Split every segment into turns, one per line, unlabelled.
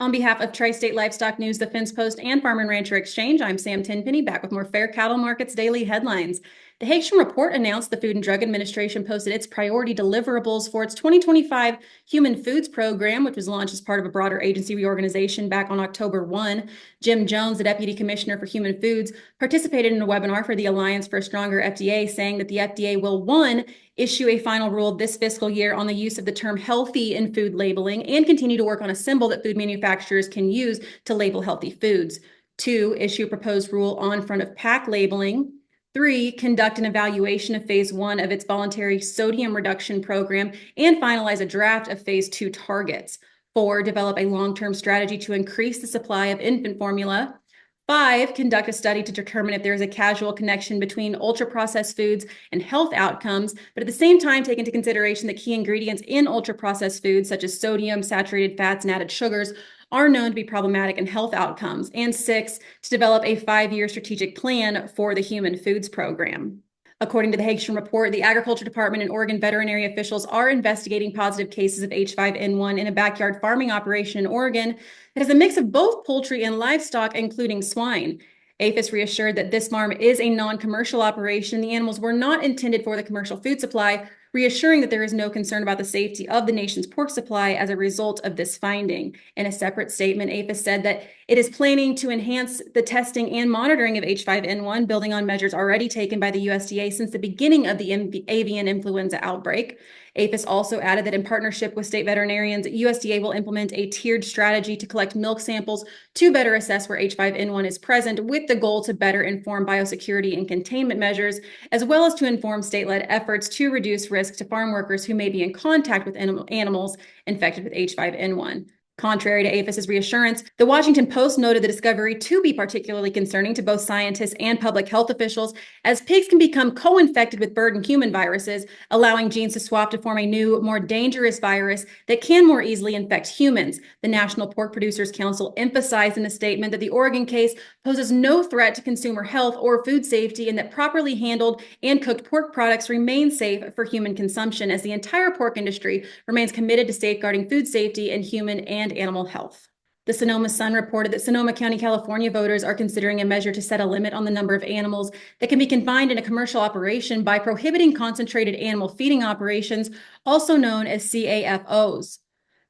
On behalf of Tri-State Livestock News, the Fence Post, and Farm and Rancher Exchange, I'm Sam Tenpenny, back with more Fair Cattle Markets Daily headlines. The Haitian Report announced the Food and Drug Administration posted its priority deliverables for its 2025 Human Foods Program, which was launched as part of a broader agency reorganization back on October 1. Jim Jones, the Deputy Commissioner for Human Foods, participated in a webinar for the Alliance for a Stronger FDA, saying that the FDA will, 1, issue a final rule this fiscal year on the use of the term healthy in food labeling and continue to work on a symbol that food manufacturers can use to label healthy foods. 2, issue a proposed rule on front of pack labeling. 3, conduct an evaluation of phase 1 of its voluntary sodium reduction program and finalize a draft of phase 2 targets. 4, develop a long-term strategy to increase the supply of infant formula. 5, conduct a study to determine if there is a causal connection between ultra-processed foods and health outcomes, but at the same time take into consideration that key ingredients in ultra-processed foods, such as sodium, saturated fats, and added sugars, are known to be problematic in health outcomes. And 6, to develop a 5-year strategic plan for the Human Foods Program. According to the Haitian Report, the Agriculture Department and Oregon veterinary officials are investigating positive cases of H5N1 in a backyard farming operation in Oregon that has a mix of both poultry and livestock, including swine. APHIS reassured that this farm is a non-commercial operation. The animals were not intended for the commercial food supply, reassuring that there is no concern about the safety of the nation's pork supply as a result of this finding. In a separate statement, APHIS said that it is planning to enhance the testing and monitoring of H5N1, building on measures already taken by the USDA since the beginning of the avian influenza outbreak. APHIS also added that in partnership with state veterinarians, USDA will implement a tiered strategy to collect milk samples to better assess where H5N1 is present, with the goal to better inform biosecurity and containment measures, as well as to inform state-led efforts to reduce risk to farm workers who may be in contact with animals infected with H5N1. Contrary to APHIS's reassurance, the Washington Post noted the discovery to be particularly concerning to both scientists and public health officials, as pigs can become co-infected with bird and human viruses, allowing genes to swap to form a new, more dangerous virus that can more easily infect humans. The National Pork Producers Council emphasized in a statement that the Oregon case poses no threat to consumer health or food safety, and that properly handled and cooked pork products remain safe for human consumption, as the entire pork industry remains committed to safeguarding food safety and human and animal health. The Sonoma Sun reported that Sonoma County, California voters are considering a measure to set a limit on the number of animals that can be confined in a commercial operation by prohibiting concentrated animal feeding operations, also known as CAFOs.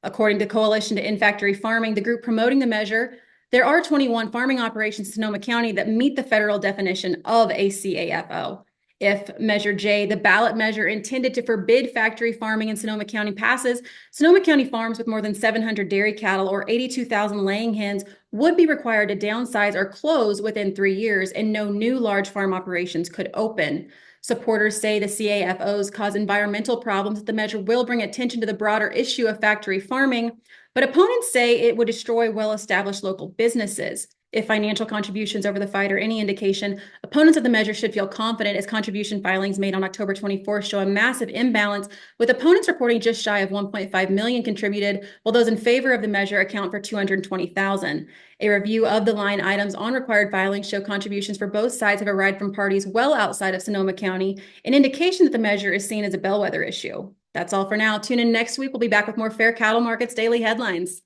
According to Coalition to End Factory Farming, the group promoting the measure, there are 21 farming operations in Sonoma County that meet the federal definition of a CAFO. If Measure J, the ballot measure intended to forbid factory farming in Sonoma County, passes, Sonoma County farms with more than 700 dairy cattle or 82,000 laying hens would be required to downsize or close within 3 years, and no new large farm operations could open. Supporters say the CAFOs cause environmental problems, that the measure will bring attention to the broader issue of factory farming, but opponents say it would destroy well-established local businesses. If financial contributions over the fight are any indication, opponents of the measure should feel confident, as contribution filings made on October 24th show a massive imbalance, with opponents reporting just shy of 1.5 million contributed, while those in favor of the measure account for 220,000. A review of the line items on required filings show contributions for both sides have arrived from parties well outside of Sonoma County, an indication that the measure is seen as a bellwether issue. That's all for now. Tune in next week. We'll be back with more Fair Cattle Markets Daily headlines.